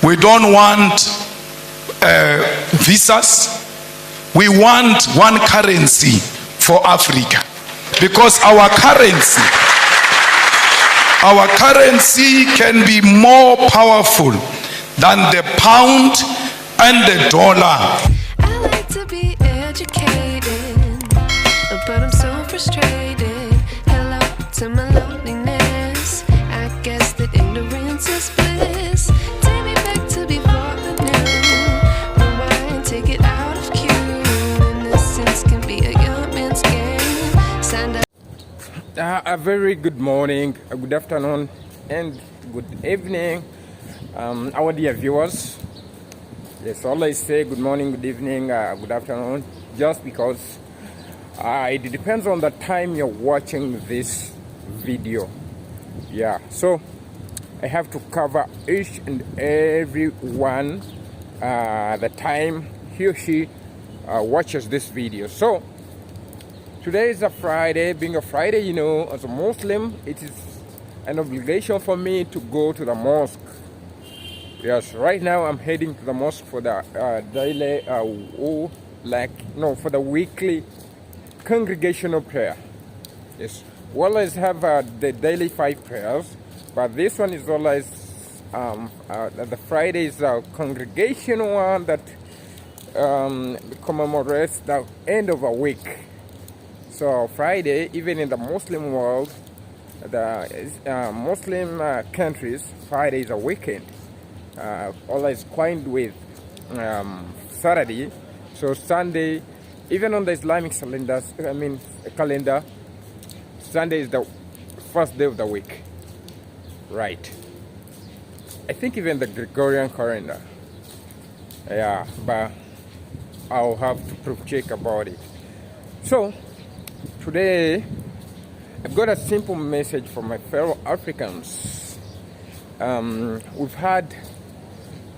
We don't want visas. We want one currency for Africa, because our currency can be more powerful than the pound and the dollar. I like to be educated, but I'm so frustrated. Hello to my loneliness. I guess that ignorance is bliss. Take me back to before the new. Rewind, take it out of cue. Innocence can be a young man's game. Signed up. A very good morning, good afternoon, and good evening, our dear viewers. Yes, always say good morning, good evening, good afternoon, just because it depends on the time you're watching this video. Yeah, so I have to cover each and every one the time he or she watches this video. So today is a Friday. Being a Friday, you know, as a Muslim, it is an obligation for me to go to the mosque. Yes, right now I'm heading to the mosque for the daily, for the weekly congregational prayer. Yes, we always have the daily 5 prayers, but this one is always the Friday is a congregational one that commemorates the end of a week. So Friday, even in the Muslim world, the Muslim countries, Friday is a weekend. Always coined with Saturday. So Sunday, even on the Islamic calendar, Sunday is the first day of the week. Right. I think even the Gregorian calendar. Yeah, but I'll have to proof check about it. So today, I've got a simple message for my fellow Africans.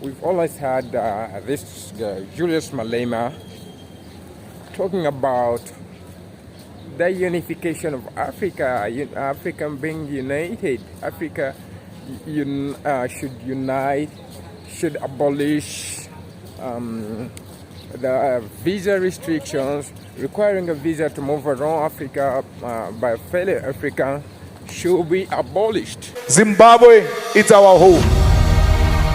We've always had this Julius Malema talking about the unification of Africa, Africa being united. Africa should unite, should abolish the visa restrictions, requiring a visa to move around Africa by a fellow African should be abolished. Zimbabwe, it's our home.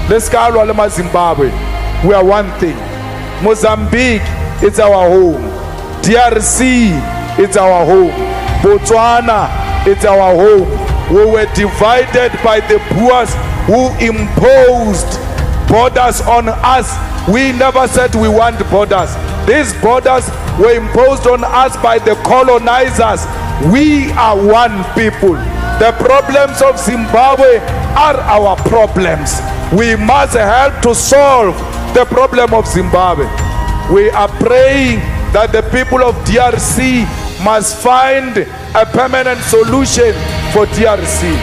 Let's call Zimbabwe. We are one thing. Mozambique, it's our home. DRC, it's our home. Botswana, it's our home. We were divided by the Boers who imposed borders on us. We never said we want borders. These borders were imposed on us by the colonizers. We are one people. The problems of Zimbabwe are our problems. We must help to solve the problem of Zimbabwe. We are praying that the people of DRC must find a permanent solution for DRC.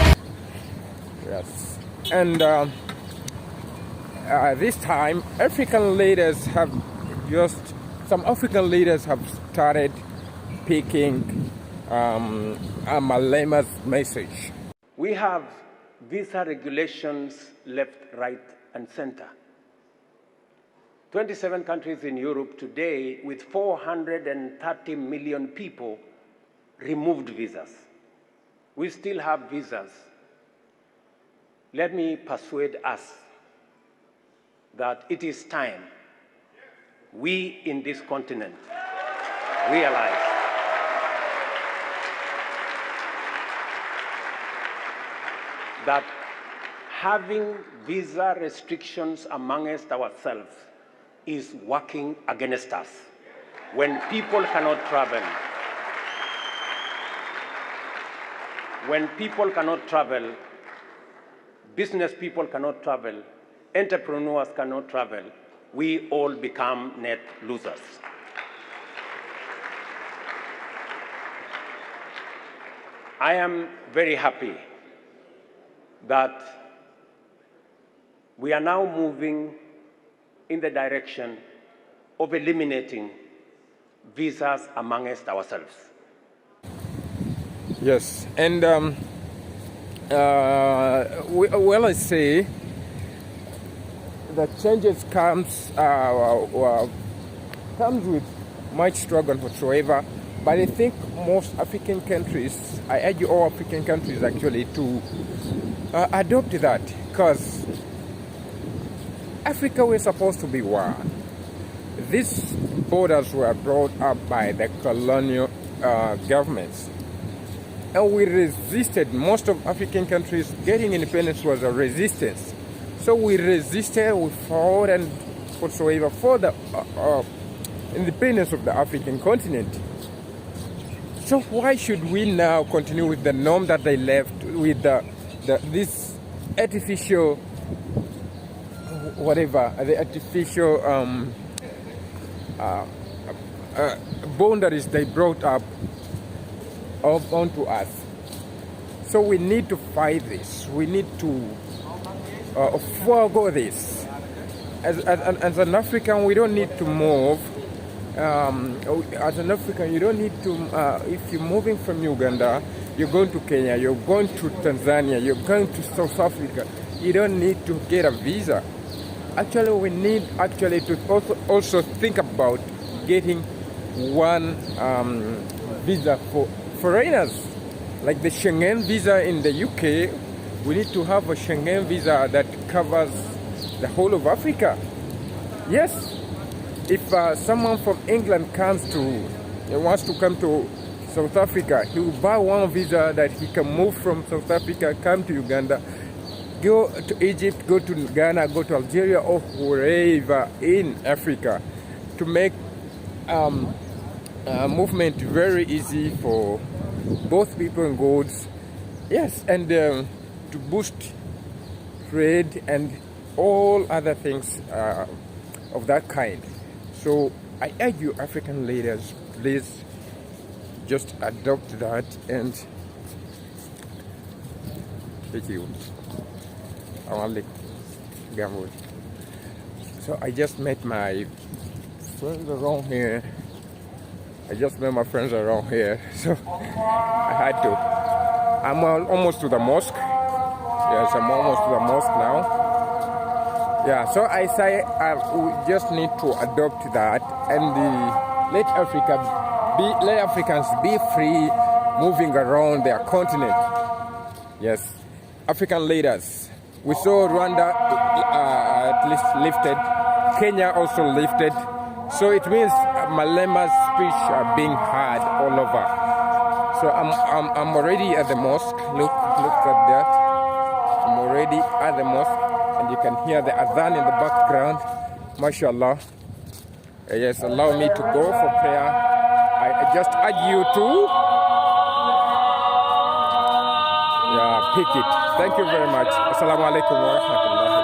Yes, and this time, some African leaders have started picking Malema's message. We have visa regulations left, right, and center. 27 countries in Europe today, with 430 million people, removed visas. We still have visas. Let me persuade us that it is time we in this continent realize that having visa restrictions amongst ourselves is working against us. When people cannot travel, business people cannot travel, entrepreneurs cannot travel, we all become net losers. I am very happy that we are now moving in the direction of eliminating visas amongst ourselves. Yes, and I say the changes comes with much struggle whatsoever. But I think most African countries, I urge all African countries actually to adopt that, because Africa was supposed to be one. These borders were brought up by the colonial governments, and we resisted. Most of African countries getting independence was a resistance. So we resisted, we fought, and whatsoever for the independence of the African continent. So why should we now continue with the norm that they left, with this artificial, whatever, the artificial boundaries they brought up onto us? So we need to fight this. We need to forego this. As an African, we don't need to move. As an African, you don't need to, if you're moving from Uganda, you're going to Kenya, you're going to Tanzania, you're going to South Africa, you don't need to get a visa. Actually, we need to also think about getting one visa for foreigners, like the Schengen visa in the UK. We need to have a Schengen visa that covers the whole of Africa. Yes. If someone from England wants to come to South Africa, he will buy one visa that he can move from South Africa, come to Uganda, go to Egypt, go to Ghana, go to Algeria, or wherever in Africa, to make movement very easy for both people and goods. Yes, and to boost trade and all other things of that kind. So I urge you, African leaders, please just adopt that. And thank you. So I just met my friends around here. So I had to. I'm almost to the mosque. Yes, I'm almost to the mosque now. Yeah, so I say we just need to adopt that and let Africans be free moving around their continent. Yes, African leaders. We saw Rwanda at least lifted, Kenya also lifted. So it means Malema's speech are being heard all over. So I'm already at the mosque. Look at that. I'm already at the mosque. And you can hear the adhan in the background. MashaAllah. Yes, allow me to go for prayer. I just urge you to pick it. Thank you very much. Assalamu alaikum wa rahmatullah.